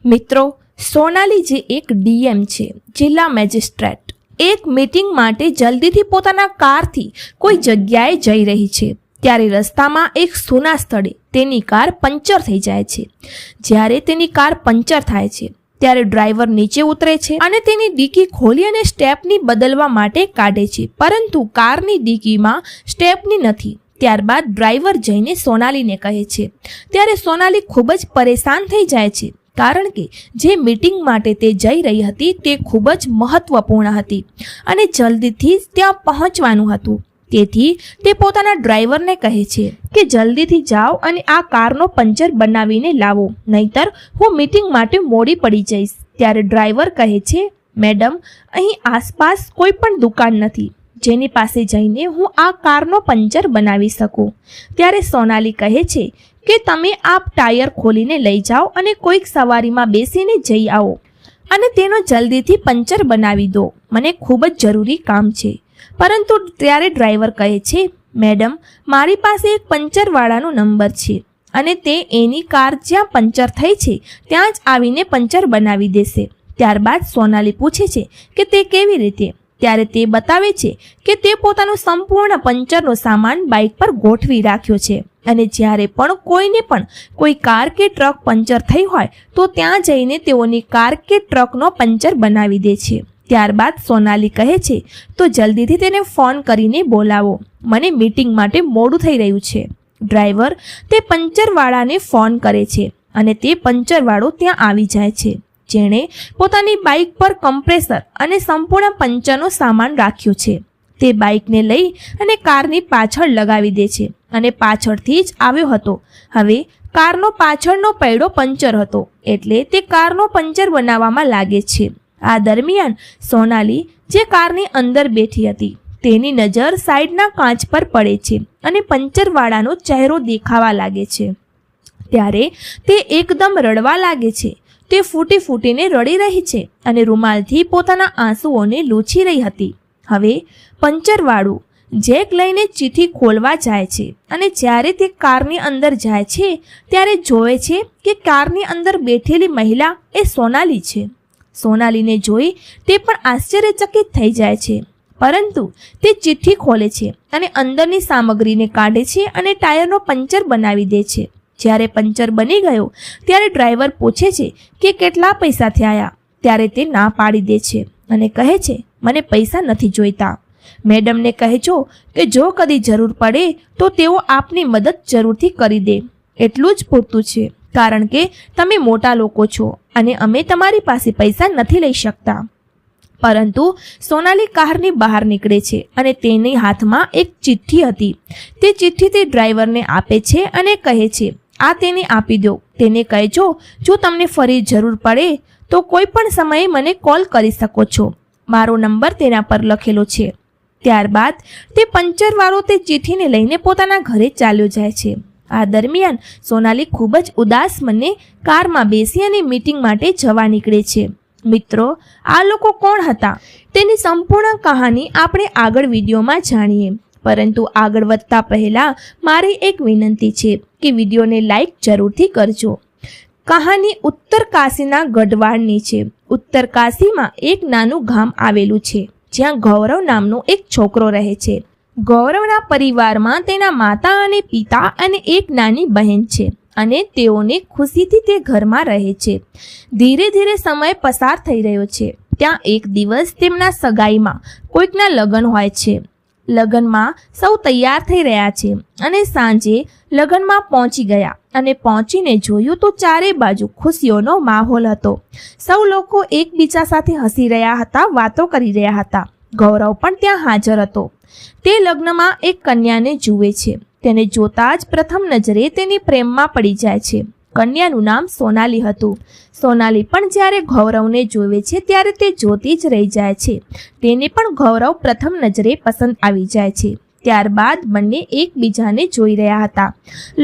મિત્રો, સોનાલી જે એક ડીએમ છે, જિલ્લા મેજિસ્ટ્રેટ, એક મીટિંગ માટે જલ્દીથી પોતાના કારથી કોઈ જગ્યાએ જઈ રહી છે ત્યારે રસ્તામાં એક સૂના સ્થળે તેની કાર પંચર થઈ જાય છે। જ્યારે તેની કાર પંચર થાય છે ત્યારે ડ્રાઈવર નીચે ઉતરે છે અને તેની ડીકી ખોલી અને સ્ટેપની બદલવા માટે કાઢે છે, પરંતુ કારની ડીકીમાં સ્ટેપની નથી। ત્યારબાદ ડ્રાઈવર જઈને સોનાલીને કહે છે ત્યારે સોનાલી ખૂબ જ પરેશાન થઈ જાય છે, કારણ કે જે મીટિંગ માટે તે જઈ રહી હતી તે ખૂબ જ મહત્વપૂર્ણ હતી અને જલ્દીથી ત્યાં પહોંચવાનું હતું। તેથી તે પોતાના ડ્રાઈવરને કહે છે કે જલ્દીથી જાઓ અને આ કારનો પંચર બનાવીને લાવો, નહીતર હું મીટિંગ માટે મોડી પડી જઈશ। ત્યારે ડ્રાઈવર કહે છે, મેડમ, અહીં આસપાસ કોઈ પણ દુકાન નથી જેની પાસે જઈને હું આ કારનો પંચર બનાવી શકું। ત્યારે સોનાલી કહે છે કે તમે આ ટાયર ખોલીને લઈ જાઓ અને કોઈક સવારીમાં બેસીને જઈ આવો અને તેનો જલ્દીથી પંચર બનાવી દો, મને ખૂબ જ જરૂરી કામ છે। પરંતુ ત્યારે ડ્રાઈવર કહે છે, મેડમ, મારી પાસે એક પંચરવાળાનો નંબર છે અને તે એની કાર જ્યાં પંચર થઈ છે ત્યાં જ આવીને પંચર બનાવી દેશે। ત્યારબાદ સોનાલી પૂછે છે કે તે કેવી રીતે? ત્યારે તે બતાવે છે કે તે પોતાનું સંપૂર્ણ પંચરનો સામાન બાઇક પર ગોઠવી રાખ્યો છે અને જ્યારે પણ કોઈને પણ કોઈ કાર કે ટ્રક પંચર થઈ હોય તો ત્યાં જઈને તેઓની કાર કે ટ્રકનો પંચર બનાવી દે છે। ત્યારબાદ સોનાલી કહે છે, તો જલ્દીથી તેને ફોન કરીને બોલાવો, મને મીટિંગ માટે મોડું થઈ રહ્યું છે। ડ્રાઈવર તે પંચરવાળાને ફોન કરે છે અને તે પંચરવાળો ત્યાં આવી જાય છે, જેણે પોતાની બાઇક પર કમ્પ્રેસર અને સંપૂર્ણ પંચરનો સામાન રાખ્યો છે। તે બાઇકને લઈ અને કારની પાછળ લગાવી દે છે અને પાછળથી જ આવ્યો હતો। હવે કારનો પાછળનો પૈડો પંચર હતો એટલે તે કારનો પંચર બનાવવામાં લાગે છે। આ દરમિયાન સોનાલી જે કારની અંદર બેઠી હતી તેની નજર સાઈડના કાચ પર પડે છે અને પંચરવાળાનો ચહેરો દેખાવા લાગે છે। ત્યારે તે એકદમ રડવા લાગે છે। તે ફૂટી ફૂટીને રડી રહી છે અને રૂમાલથી પોતાના આંસુઓને લૂછી રહી હતી। હવે પંચરવાળું જેક લઈને ચિઠ્ઠી ખોલવા જાય છે અને જ્યારે તે કારની અંદર જાય છે ત્યારે જોવે છે કે કારની અંદર બેઠેલી મહિલા એ સોનાલી છે। સોનાલીને જોઈ તે પણ આશ્ચર્યચકિત થઈ જાય છે, પરંતુ તે ચિઠ્ઠી ખોલે છે અને અંદરની સામગ્રીને કાઢે છે અને ટાયરનો પંચર બનાવી દે છે। જ્યારે પંચર બની ગયો ત્યારે ડ્રાઈવર પૂછે છે કે કેટલા પૈસા થયા? ત્યારે તે ના પાડી દે છે અને કહે છે, મને પૈસા નથી જોઈતા। મેડમને કહેજો કે જો કદી જરૂર પડે તો તેઓ આપની મદદ જરૂરથી કરી દે, એટલું જ પૂરતું છે, કારણ કે તમે મોટા લોકો છો અને અમે તમારી પાસે પૈસા નથી લઈ શકતા। પરંતુ સોનાલી કારની બહાર નીકળે છે અને તેની હાથમાં એક ચિઠ્ઠી હતી। તે ચિઠ્ઠી તે ડ્રાઈવરને આપે છે અને કહે છે, આ તેને આપી દો, તેને કહેજો જો તમને ફરી જરૂર પડે તો કોઈ પણ સમયે મને કોલ કરી શકો છો, મારો નંબર તેના પર લખેલો છે। ત્યારબાદ તે પંચરવાળો તે ચિઠ્ઠીને લઈને પોતાના ઘરે ચાલ્યો જાય છે। આ દરમિયાન સોનાલી ખૂબ જ ઉદાસ મને કારમાં બેસી અને મીટિંગ માટે જવા નીકળે છે। મિત્રો, આ લોકો કોણ હતા તેની સંપૂર્ણ કહાની આપણે આગળ વિડીયોમાં જાણીએ, પરંતુ આગળ વધતા પહેલાં મારી એક વિનંતી છે કે વિડીયોને લાઈક જરૂરથી કરજો। કહાની ઉત્તર કાશીના ગઢવાડની છે। ઉત્તર કાશીમાં એક નાનું ગામ આવેલું છે જ્યાં ગૌરવ નામનો એક છોકરો રહે છે। ગૌરવના પરિવારમાં તેના માતા અને પિતા અને એક નાની બહેન છે અને તેઓને ખુશીથી તે ઘરમાં રહે છે। ધીરે ધીરે સમય પસાર થઈ રહ્યો છે। ત્યાં એક દિવસ તેમના સગાઈમાં કોઈકના લગ્ન હોય છે। લગ્નમાં સૌ તૈયાર થઈ રહ્યા છે અને સાંજે લગ્નમાં પહોંચી ગયા અને પહોંચીને જોયું તો ચારે બાજુ ખુશીઓનો માહોલ હતો। સૌ લોકો એકબીજા સાથે હસી રહ્યા હતા, વાતો કરી રહ્યા હતા। ગૌરવ પણ ત્યાં હાજર હતો। તે લગ્નમાં એક કન્યાને જુએ છે। તેને જોતા જ પ્રથમ નજરે તેની પ્રેમમાં પડી જાય છે। કન્યાનું નામ સોનાલી હતું। સોનાલી પણ જ્યારે ગૌરવને જોવે છે ત્યારે તે જોતી જ રહી જાય છે। તેને પણ ગૌરવ પ્રથમ નજરે પસંદ આવી જાય છે। ત્યારબાદ બંને એકબીજાને જોઈ રહ્યા હતા।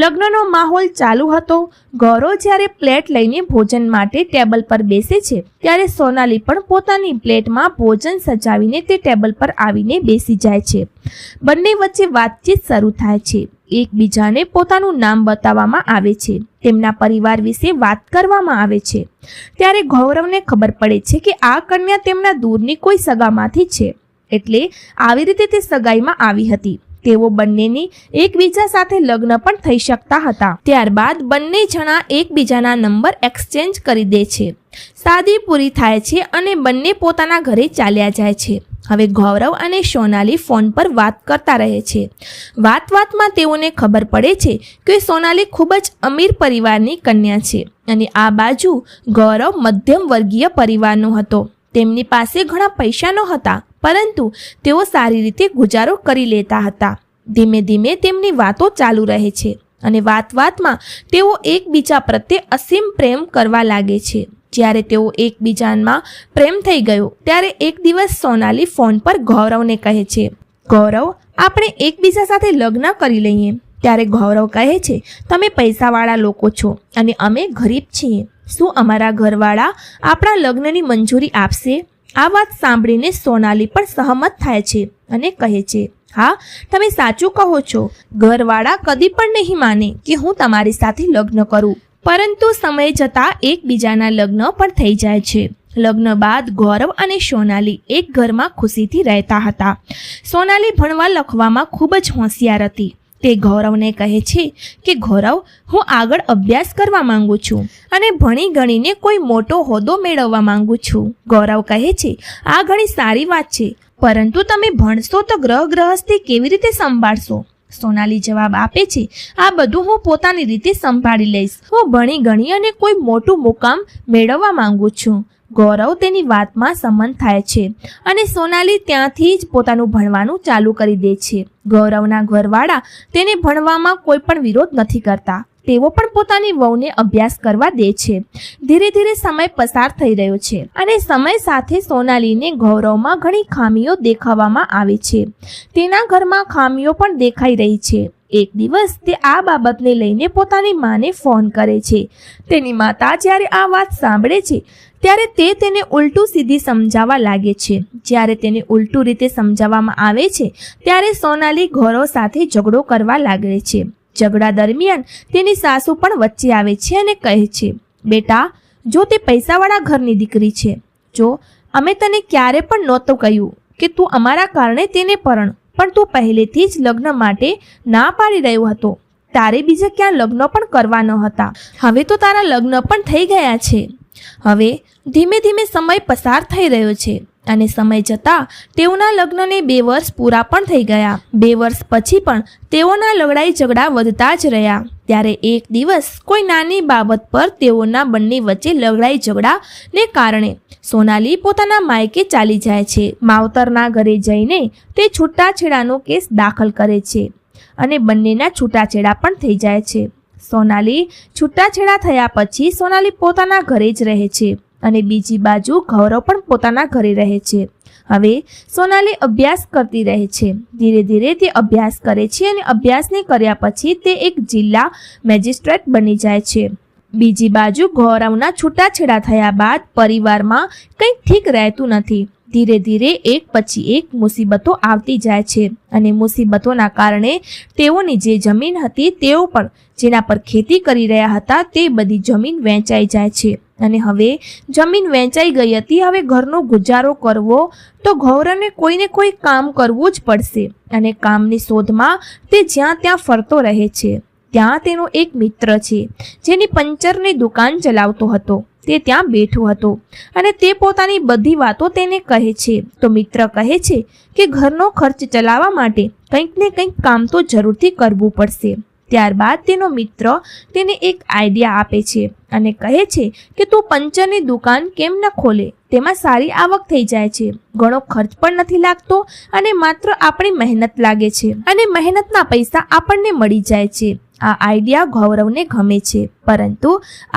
લગ્નનો માહોલ ચાલુ હતો। ગૌરવ જ્યારે પ્લેટ લઈને ભોજન માટે ટેબલ પર બેસે છે ત્યારે સોનાલી પણ પોતાની પ્લેટમાં ભોજન સજાવીને તે ટેબલ પર આવીને બેસી જાય છે। બંને વચ્ચે વાતચીત શરૂ થાય છે। એકબીજાને પોતાનું નામ બતાવવામાં આવે છે, તેમના પરિવાર વિશે વાત કરવામાં આવે છે. ત્યારે ગૌરવને ખબર પડે છે કે આ કન્યા તેમના દૂરની કોઈ સગામાંથી છે, એટલે આવી રીતે તે સગાઈમાં આવી હતી. તેઓ બંનેની એકબીજા સાથે લગ્ન પણ થઈ શકતા હતા. ત્યારબાદ બંને જણા એકબીજાના નંબર એક્સચેન્જ કરી દે છે. શાદી પૂરી થાય છે અને બંને પોતાના ઘરે ચાલ્યા જાય છે. હવે ગૌરવ અને સોનાલી ફોન પર વાત કરતા રહે છે. વાતમાં તેઓને ખબર પડે છે કે સોનાલી ખૂબ જ અમીર પરિવારની કન્યા છે અને આ બાજુ ગૌરવ મધ્યમ વર્ગીય પરિવારનો હતો. તેમની પાસે ઘણા પૈસા નહોતા, પરંતુ તેઓ સારી રીતે ગુજારો કરી લેતા હતા. ધીમે ધીમે તેમની વાતો ચાલુ રહે છે અને વાતમાં તેઓ એકબીજા પ્રત્યે અસીમ પ્રેમ કરવા લાગે છે. જ્યારે તેઓ એકબીજામાં પ્રેમ થઈ ગયો ત્યારે એક દિવસ સોનાલી ફોન પર ગૌરવને કહે છે, ગૌરવ, આપણે એકબીજા સાથે લગ્ન કરી લઈએ. ત્યારે ગૌરવ કહે છે, તમે પૈસાવાળા લોકો છો અને અમે ગરીબ છીએ. શું અમારા ઘરવાળા આપણા લગ્નની મંજૂરી આપશે? આ વાત સાંભળીને સોનાલી પણ સહમત થાય છે અને કહે છે, હા, તમે સાચું કહો છો. ઘરવાળા કદી પણ નહીં માને કે હું તમારી સાથે લગ્ન કરું. પરંતુ સમય જતાં એકબીજાના લગ્ન પણ થઈ જાય છે. લગ્ન બાદ ગૌરવ અને સોનાલી એક ઘરમાં ખુશીથી રહેતા હતા. સોનાલી ભણવા લખવામાં ખૂબ જ હોશિયાર હતી. તે ગૌરવને કહે છે કે ગૌરવ, હું આગળ અભ્યાસ કરવા માંગુ છું અને ભણી ગણીને કોઈ મોટો હોદ્દો મેળવવા માંગુ છું. ગૌરવ કહે છે, આ ઘણી સારી વાત છે, પરંતુ તમે ભણશો તો ગૃહસ્થી કેવી રીતે સંભાળશો? સોનાલી જવાબ આપે છે, આ બધું હું પોતાની રીતે સંભાળી લઈશ. હું ભણી ગણી અને કોઈ મોટું મુકામ મેળવવા માંગુ છું. ગૌરવ તેની વાતમાં સંમત થાય છે અને સોનાલી ત્યાંથી જ પોતાનું ભણવાનું ચાલુ કરી દે છે. ગૌરવના ઘરવાળા તેને ભણવામાં કોઈ પણ વિરોધ નથી કરતા. તેઓ પણ પોતાની વહુને અભ્યાસ કરવા દે છે. ધીરે ધીરે સમય પસાર થઈ રહ્યો છે અને સમય સાથે સોનાલીને ગૌરવમાં ઘણી ખામીઓ દેખાવામાં આવે છે. તેના ઘરમાં ખામીઓ પણ દેખાઈ રહી છે. એક દિવસ તે આ બાબતને લઈને પોતાની માને ફોન કરે છે. તેની માતા જ્યારે આ વાત સાંભળે છે ત્યારે તેને ઉલટું સીધી સમજાવવા લાગે છે. જ્યારે તેને ઉલટું રીતે સમજાવવામાં આવે છે ત્યારે સોનાલી ગૌરવ સાથે ઝઘડો કરવા લાગે છે. ઝઘડા દરમિયાન તેની સાસુ પણ વચ્ચે આવે છે અને કહે છે, બેટા, જો તે પૈસાવાળા ઘરની દીકરી છે, જો અમે તને ક્યારે પણ નહોતું કહ્યું કે તું અમારા કારણે તેને પરણ, પણ તું પહેલેથી જ લગ્ન માટે ના પાડી રહ્યો હતો. તારે બીજે ક્યાં લગ્ન પણ કરવા ન હતા. હવે તો તારા લગ્ન પણ થઈ ગયા છે. હવે ધીમે ધીમે સમય પસાર થઈ રહ્યો છે અને સમય જતાં તેઓના લગ્નને 2 વર્ષ પૂરા પણ થઈ ગયા. 2 વર્ષ પછી પણ તેઓના લડાઈ ઝઘડા વધતા જ રહ્યા. ત્યારે એક દિવસ કોઈ નાની બાબત પર તેઓના બંને વચ્ચે લડાઈ ઝઘડાને કારણે સોનાલી પોતાના માયકે ચાલી જાય છે. માવતરના ઘરે જઈને તે છૂટાછેડાનો કેસ દાખલ કરે છે અને બંનેના છૂટાછેડા પણ થઈ જાય છે. સોનાલી છૂટાછેડા થયા પછી સોનાલી પોતાના ઘરે જ રહે છે અને બીજી બાજુ ગૌરવ પણ પોતાના ઘરે રહે છે. હવે સોનાલી અભ્યાસ કરતી રહે છે. ધીરે ધીરે તે અભ્યાસ કરે છે અને અભ્યાસને કર્યા પછી તે એક જિલ્લા મેજિસ્ટ્રેટ બની જાય છે. બીજી બાજુ ગૌરવના છૂટાછેડા થયા બાદ પરિવારમાં કંઈ ઠીક રહેતું નથી. ધીરે ધીરે એક પછી એક મુસીબતો આવતી જાય છે અને મુસીબતોના કારણે તેઓની જે જમીન હતી તેઓ પણ જેના પર ખેતી કરી રહ્યા હતા તે બધી જમીન વેચાઈ જાય છે અને હવે જમીન વેચાઈ ગઈ હતી. હવે ઘરનો ગુજારો કરવો તો ગૌરવને કોઈને કોઈ કામ કરવું જ પડશે અને કામની શોધમાં તે જ્યાં ત્યાં ફરતો રહે છે. ત્યાં તેનો એક મિત્ર છે જેની પંચરની દુકાન ચલાવતો હતો. તે ત્યાં બેઠો હતો અને તે પોતાની બધી વાતો તેને કહે છે. તો મિત્ર કહે છે કે ઘરનો ખર્ચ ચલાવવા માટે કંઈક ને કંઈક કામ તો જરૂરથી કરવું પડશે. ત્યારબાદ તેનો મિત્ર તેને એક આઈડિયા આપે છે અને કહે છે કે તું પંચરની દુકાન કેમ ન ખોલે? તેમાં સારી આવક થઈ જાય છે, ઘણો ખર્ચ પણ નથી લાગતો અને માત્ર આપણી મહેનત લાગે છે અને મહેનતના પૈસા આપણને મળી જાય છે. આ આઈડિયા ગૌરવને ગમે છે, પરંતુ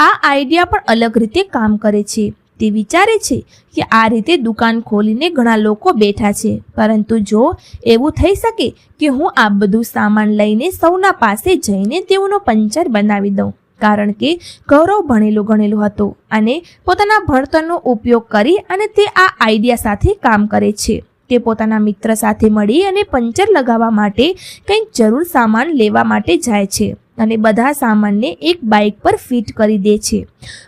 આ આઈડિયા પણ અલગ રીતે કામ કરે છે. તે વિચારે છે કે આ રીતે દુકાન ખોલીને ઘણા લોકો બેઠા છે, પરંતુ જો એવું થઈ શકે કે હું આ બધું સામાન લઈને સૌના પાસે જઈને તેઓનો પંચર બનાવી દઉં. કારણ કે ગૌરવ ભણેલો ગણેલો હતો અને પોતાના ભણતરનો ઉપયોગ કરી અને તે આ આઈડિયા સાથે કામ કરે છે. તે પોતાના મિત્ર સાથે મળી અને પંચર લગાવવા માટે કંઈક જરૂર સામાન લેવા માટે જાય છે અને બધા સામાનને એક બાઇક પર ફિટ કરી દે છે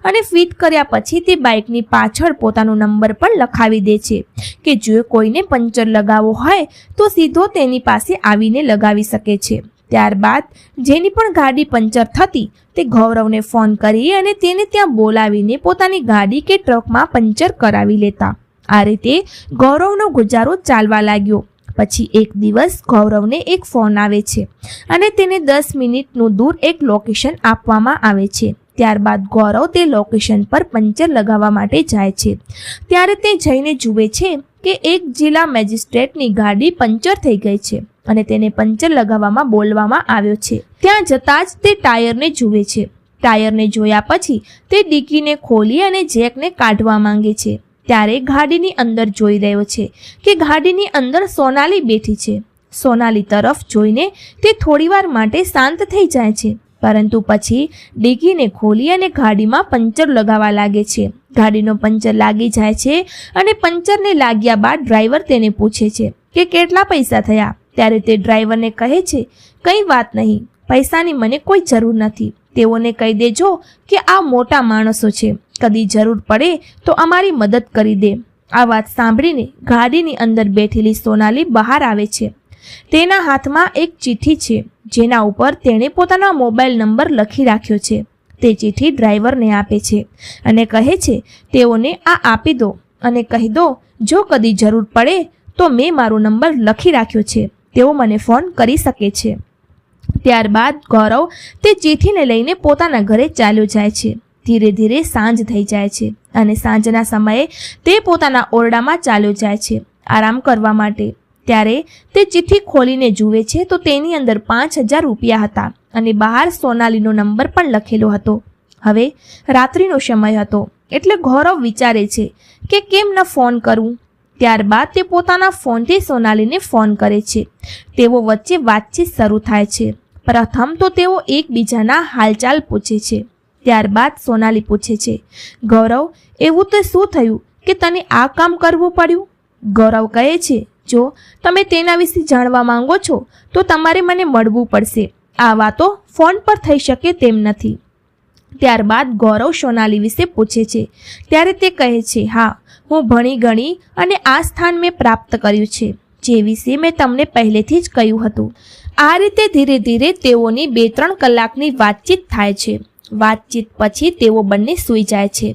અને ફિટ કર્યા પછી તે બાઇકની પાછળ પોતાનો નંબર પણ લખાવી દે છે કે જો કોઈને પંચર લગાવવો હોય તો સીધો તેની પાસે આવીને લગાવી શકે છે. ત્યારબાદ જેની પણ ગાડી પંચર થતી તે ગૌરવને ફોન કરી અને તેને ત્યાં બોલાવીને પોતાની ગાડી કે ટ્રકમાં પંચર કરાવી લેતા. આ રીતે ગૌરવનો ગુજારો ચાલવા લાગ્યો. પછી એક દિવસ ગૌરવને એક ફોન આવે છે અને તેને 10 મિનિટનું દૂર એક લોકેશન આપવામાં આવે છે. ત્યારબાદ ગૌરવ તે લોકેશન પર પંચર લગાવવા માટે જાય છે. ત્યારે તે જઈને જુએ છે કે એક જિલ્લા મેજિસ્ટ્રેટની ગાડી પંચર થઈ ગઈ છે અને તેને પંચર લગાવવામાં બોલવામાં આવ્યો છે. ત્યાં જતાં જ તે ટાયરને જુએ છે. ટાયરને જોયા પછી તે ડિક્કીને ખોલી અને જેકને કાઢવા માંગે છે. ત્યારે ગાડીની અંદર જોઈ રહ્યો છે કે ગાડીની અંદર સોનાલી બેઠી છે. સોનાલી તરફ જોઈને તે થોડીવાર માટે શાંત થઈ જાય છે, પરંતુ પછી ડિક્કીને ખોલી અને ગાડીમાં પંચર લગાવવા લાગે છે. ગાડીનો પંચર લાગી જાય છે અને પંચરને લાગ્યા બાદ ડ્રાઈવર તેને પૂછે છે કે કેટલા પૈસા થયા. ત્યારે તે ડ્રાઈવરને કહે છે, કંઈ વાત નહીં, પૈસાની મને કોઈ જરૂર નથી. તેઓને કહી દેજો કે આ મોટા માણસો છે, કદી જરૂર પડે તો અમારી મદદ કરી દે. આ વાત સાંભળીને ગાડીની અંદર બેઠેલી સોનાલી બહાર આવે છે. તેના હાથમાં એક ચિઠ્ઠી છે જેના ઉપર તેણે પોતાનો મોબાઈલ નંબર લખી રાખ્યો છે. તે ચિઠ્ઠી ડ્રાઈવરને આપે છે અને કહે છે તેઓને આ આપી દો અને કહી દો જો કદી જરૂર પડે તો મેં મારો નંબર લખી રાખ્યો છે, તેઓ મને ફોન કરી શકે છે. ત્યારબાદ ગૌરવ તે ચિઠ્ઠીને લઈને પોતાના ઘરે ચાલ્યો જાય છે. ધીરે ધીરે સાંજ થઈ જાય છે અને સાંજના સમયે તે પોતાના ઓરડામાં ચાલ્યો જાય છે આરામ કરવા માટે. ત્યારે તે ચિઠ્ઠી ખોલીને જુએ છે તો તેની અંદર 5,000 રૂપિયા હતા અને બહાર સોનાલીનો નંબર પણ લખેલો હતો. હવે રાત્રિનો સમય હતો એટલે ગૌરવ વિચારે છે કે કેમ ન ફોન કરું. ત્યારબાદ તે પોતાના ફોનથી સોનાલીને ફોન કરે છે. તેઓ વચ્ચે વાતચીત શરૂ થાય છે. પ્રથમ તો તેઓ એકબીજાના હાલચાલ પૂછે છે. ત્યારબાદ સોનાલી પૂછે છે, ગૌરવ એવું તો શું થયું કે તને આ કામ કરવું પડ્યું? ગૌરવ કહે છે, જો તમે તેના વિશે જાણવા માંગો છો તો તમારે મને મળવું પડશે. આ વાતો ફોન પર થઈ શકે તેમ નથી. ત્યારબાદ ગૌરવ સોનાલી વિશે પૂછે છે. ત્યારે તે કહે છે, હા, હું ભણી ગણી અને આ સ્થાન મેં પ્રાપ્ત કર્યું છે, જે વિશે મેં તમને પહેલેથી જ કહ્યું હતું. આ રીતે ધીરે ધીરે તેઓની 2-3 કલાકની વાતચીત થાય છે. વાતચીત પછી તેઓ બંને સૂઈ જાય છે.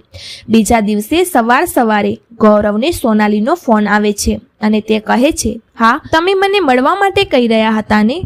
બીજા દિવસે સવારે ગૌરવને સોનાલીનો ફોન આવે છે અને તે કહે છે, હા, તમે મને મળવા માટે કહી રહ્યા હતા ને,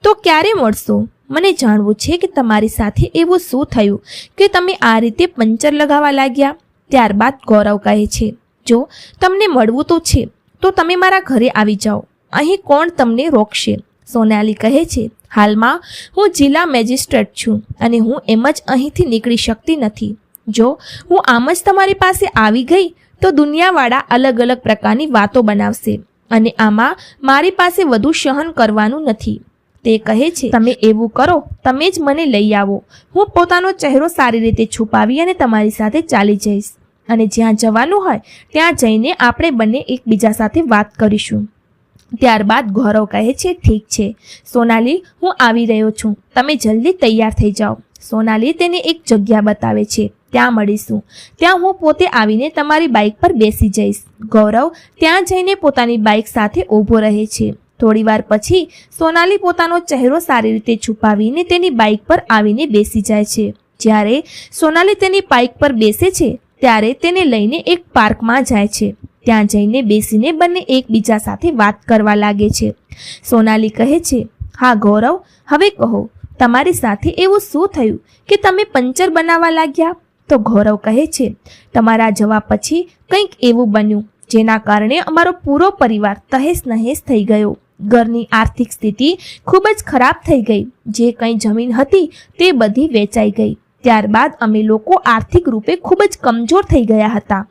તો ક્યારે મળશો? મને જાણવું છે કે તમારી સાથે એવું શું થયું કે તમે આ રીતે પંચર લગાવવા લાગ્યા. ત્યારબાદ ગૌરવ કહે છે, જો તમને મળવું તો છે તો તમે મારા ઘરે આવી જાઓ, અહીં કોણ તમને રોકશે? સોનાલી કહે છે, હાલમાં હું જિલ્લા મેજિસ્ટ્રેટ છું અને હું એમ જ અહીંથી નીકળી શકતી નથી. જો હું આમ જ તમારી પાસે આવી ગઈ તો દુનિયાવાળા અલગ અલગ પ્રકારની વાતો બનાવશે અને આમાં મારી પાસે વધુ સહન કરવાનું નથી. તે કહે છે, તમે એવું કરો, તમે જ મને લઈ આવો, હું પોતાનો ચહેરો સારી રીતે છુપાવી અને તમારી સાથે ચાલી જઈશ અને જ્યાં જવાનું હોય ત્યાં જઈને આપણે બંને એકબીજા સાથે વાત કરીશું. ત્યારબાદ ગૌરવ કહે છે, ઠીક છે સોનાલી, હું આવી રહ્યો છું, તમે જલ્દી તૈયાર થઈ જાઓ. સોનાલી તેને એક જગ્યા બતાવે છે, ત્યાં મળીશું, ત્યાં હું પોતે આવીને તમારી બાઇક પર બેસી જઈશ. ગૌરવ ત્યાં જઈને પોતાની બાઇક સાથે ઊભો રહે છે. થોડીવાર પછી સોનાલી પોતાનો ચહેરો સારી રીતે છુપાવીને તેની બાઇક પર આવીને બેસી જાય છે. જ્યારે સોનાલી તેની બાઇક પર બેસે છે ત્યારે તેને લઈને એક પાર્કમાં જાય છે. ત્યાં જઈને બેસીને બંને એકબીજા સાથે વાત કરવા લાગે છે. સોનાલી કહે છે, હા ગૌરવ, હવે કહો, તમારી સાથે એવું શું થયું કે તમે પંચર બનાવવા લાગ્યા? તો ગૌરવ કહે છે, તમારા જવાબ પછી કંઈક એવું બન્યું જેના કારણે અમારો પૂરો પરિવાર તહેસ નહેસ થઈ ગયો. ઘરની આર્થિક સ્થિતિ ખૂબ જ ખરાબ થઈ ગઈ. જે કંઈ જમીન હતી તે બધી વેચાઈ ગઈ. ત્યારબાદ અમે લોકો આર્થિક રૂપે ખૂબ જ કમજોર થઈ ગયા હતા.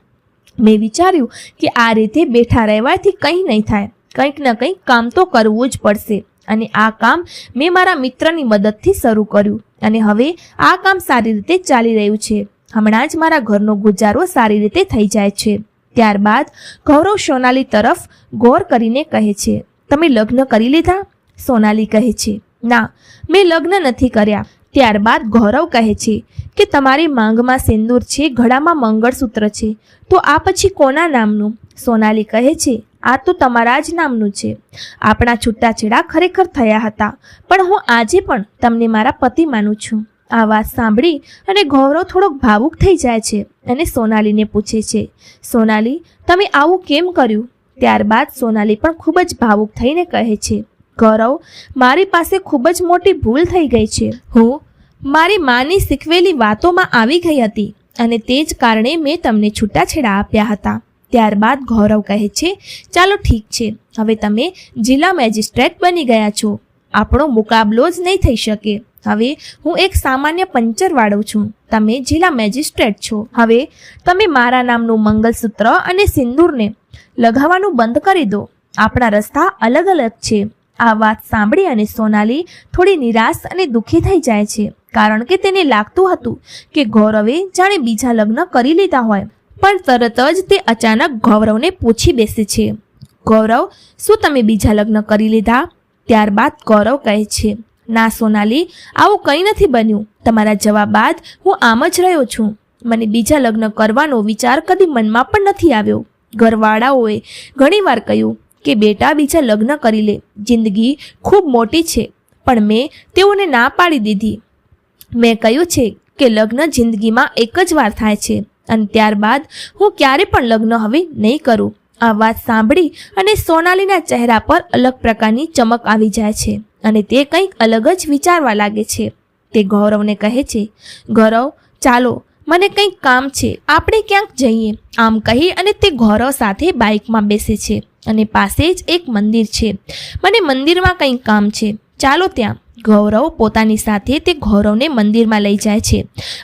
મેં વિચાર્યું કે આ રીતે બેઠા રહેવાથી કંઈ નહીં થાય, કંઈક ને કંઈક કામ તો કરવું જ પડશે અને આ કામ મેં મારા મિત્રની મદદથી શરૂ કર્યું અને હવે આ કામ સારી રીતે ચાલી રહ્યું છે. હમણાં જ મારા ઘરનો ગુજારો સારી રીતે થઈ જાય છે. ત્યારબાદ ગૌરવ સોનાલી તરફ ગૌર કરીને કહે છે, તમે લગ્ન કરી લીધા? સોનાલી કહે છે, ના, મેં લગ્ન નથી કર્યા. ત્યારબાદ ગૌરવ કહે છે કે તમારી માંગમાં સિંદૂર છે, ગળામાં મંગળસૂત્ર છે, તો આ પછી કોના નામનું? સોનાલી કહે છે, આ તો તમારા જ નામનું છે. આપણા છૂટાછેડા ખરેખર થયા હતા, પણ હું આજે પણ તમને મારા પતિ માનું છું. આ વાત સાંભળી અને ગૌરવ થોડોક ભાવુક થઈ જાય છે અને સોનાલીને પૂછે છે, સોનાલી, તમે આવું કેમ કર્યું? ત્યારબાદ સોનાલી પણ ખૂબ જ ભાવુક થઈને કહે છે, ગૌરવ, મારી પાસે ખૂબ જ મોટી ભૂલ થઈ ગઈ છે. હું મારી માની શીખવેલી વાતોમાં આવી ગઈ હતી અને તે જ કારણે મેં તમને છૂટાછેડા આપ્યા હતા. ત્યારબાદ ગૌરવ કહે છે, ચાલો ઠીક છે, હવે તમે જિલ્લા મેજિસ્ટ્રેટ બની ગયા છો. આપણો મુકાબલો જ નહીં થઈ શકે. હવે હું એક સામાન્ય પંચરવાળો છું, તમે જિલ્લા મેજિસ્ટ્રેટ છો. હવે તમે મારા નામનું મંગલસૂત્ર અને સિંદૂરને લગાવવાનું બંધ કરી દો. આપણા રસ્તા અલગ અલગ છે. આ વાત સાંભળી અને સોનાલી થોડી નિરાશ અને દુઃખી થઈ જાય છે, કારણ કે તેને લાગતું હતું કે ગૌરવે જાણે બીજા લગ્ન કરી લીધા હોય. પણ તરત જ તે અચાનક ગૌરવને પૂછી બેસે છે, ગૌરવ, શું તમે બીજા લગ્ન કરી લીધા? ત્યારબાદ ગૌરવ કહે છે, ના સોનાલી, આવું કંઈ નથી બન્યું. તમારા જવાબ બાદ હું આમ જ રહ્યો છું. મને બીજા લગ્ન કરવાનો વિચાર કદી મનમાં પણ નથી આવ્યો. ઘરવાળાઓએ ઘણીવાર કહ્યું કે બેટા બીજા લગ્ન કરી લે, જિંદગી ખૂબ મોટી છે, પણ મેં તેઓને ના પાડી દીધી. મેં કહ્યું છે કે લગ્ન જિંદગીમાં એક જ વાર થાય છે અને ત્યારબાદ હું ક્યારે પણ લગ્ન હવે નહીં કરું. આ વાત સાંભળી અને સોનાલીના ચહેરા પર અલગ પ્રકારની ચમક આવી જાય છે અને તે કંઈક અલગ જ વિચારવા લાગે છે. તે ગૌરવને કહે છે, ગૌરવ, ચાલો, મને કંઈક કામ છે, આપણે ક્યાંક જઈએ. આમ કહી અને તે ગૌરવ સાથે બાઇકમાં બેસે છે અને પાસે જ એક મંદિર છે. મને મંદિરમાં કંઈક કામ છે, ચાલો ત્યાં. ગૌરવ પોતાની સાથે તે ગૌરવને મંદિરમાં લઈ જાય છે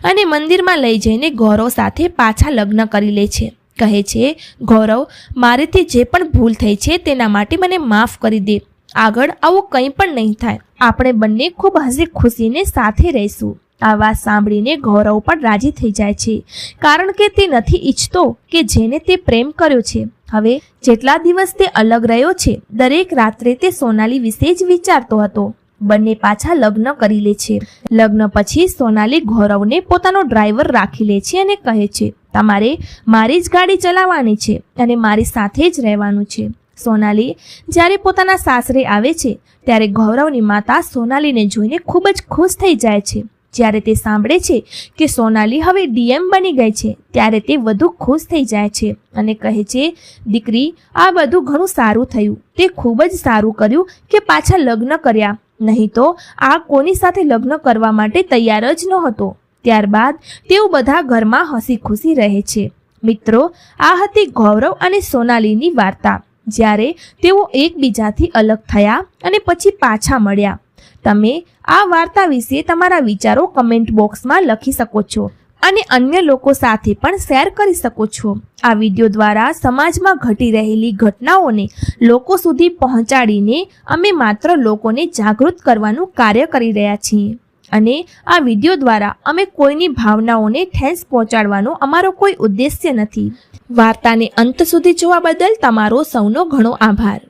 અને મંદિરમાં લઈ જઈને ગૌરવ સાથે પાછા લગ્ન કરી લે છે. કહે છે, ગૌરવ, મારેથી જે પણ ભૂલ થઈ છે તેના માટે મને માફ કરી દે. આગળ આવું કંઈ પણ નહીં થાય. આપણે બંને ખૂબ હસી ખુશીને સાથે રહીશું. આ વાત સાંભળીને ગૌરવ પણ રાજી થઈ જાય છે, કારણ કે તે નથી ઈચ્છતો કે જેને તે પ્રેમ કર્યો છે, હવે જેટલા દિવસ તે અલગ રહ્યો છે, દરેક રાત્રે તે સોનાલી વિશે જ વિચારતો હતો. બંને પાછા લગ્ન કરી લે છે. લગ્ન પછી સોનાલી ગૌરવને પોતાનો ડ્રાઈવર રાખી લે છે અને કહે છે, તમારે મારી જ ગાડી ચલાવવાની છે અને મારી સાથે જ રહેવાનું છે. સોનાલી જ્યારે પોતાના સાસરે આવે છે ત્યારે ગૌરવની માતા સોનાલીને જોઈને ખૂબ જ ખુશ થઈ જાય છે. જ્યારે તે સાંભળે છે કે સોનાલી હવે ડીએમ બની ગઈ છે ત્યારે તે વધુ ખુશ થઈ જાય છે અને કહે છે, દીકરી, આ બધું ઘણું સારું થયું. તે ખૂબ જ સારું કર્યું કે પાછા લગ્ન કર્યા, નહીં તો આ કોની સાથે લગ્ન કરવા માટે તૈયાર જ નહોતો. ત્યારબાદ તેઓ બધા ઘરમાં હસી ખુશી રહે છે. મિત્રો, આ હતી ગૌરવ અને સોનાલીની વાર્તા, જ્યારે તેઓ એકબીજાથી અલગ થયા અને પછી પાછા મળ્યા. તમે આ વાર્તા વિશે તમારા વિચારો કમેન્ટ બોક્સમાં લખી શકો છો અને અન્ય લોકો સાથે પણ શેર કરી શકો છો. આ વિડીયો દ્વારા સમાજમાં ઘટી રહેલી ઘટનાઓને લોકો સુધી પહોંચાડીને અમે માત્ર લોકોને જાગૃત કરવાનું કાર્ય કરી રહ્યા છીએ અને આ વિડીયો દ્વારા અમે કોઈની ભાવનાઓને ઠેસ પહોંચાડવાનો અમારો કોઈ ઉદ્દેશ્ય નથી. વાર્તાને અંત સુધી જોવા બદલ તમારો સૌનો ઘણો આભાર.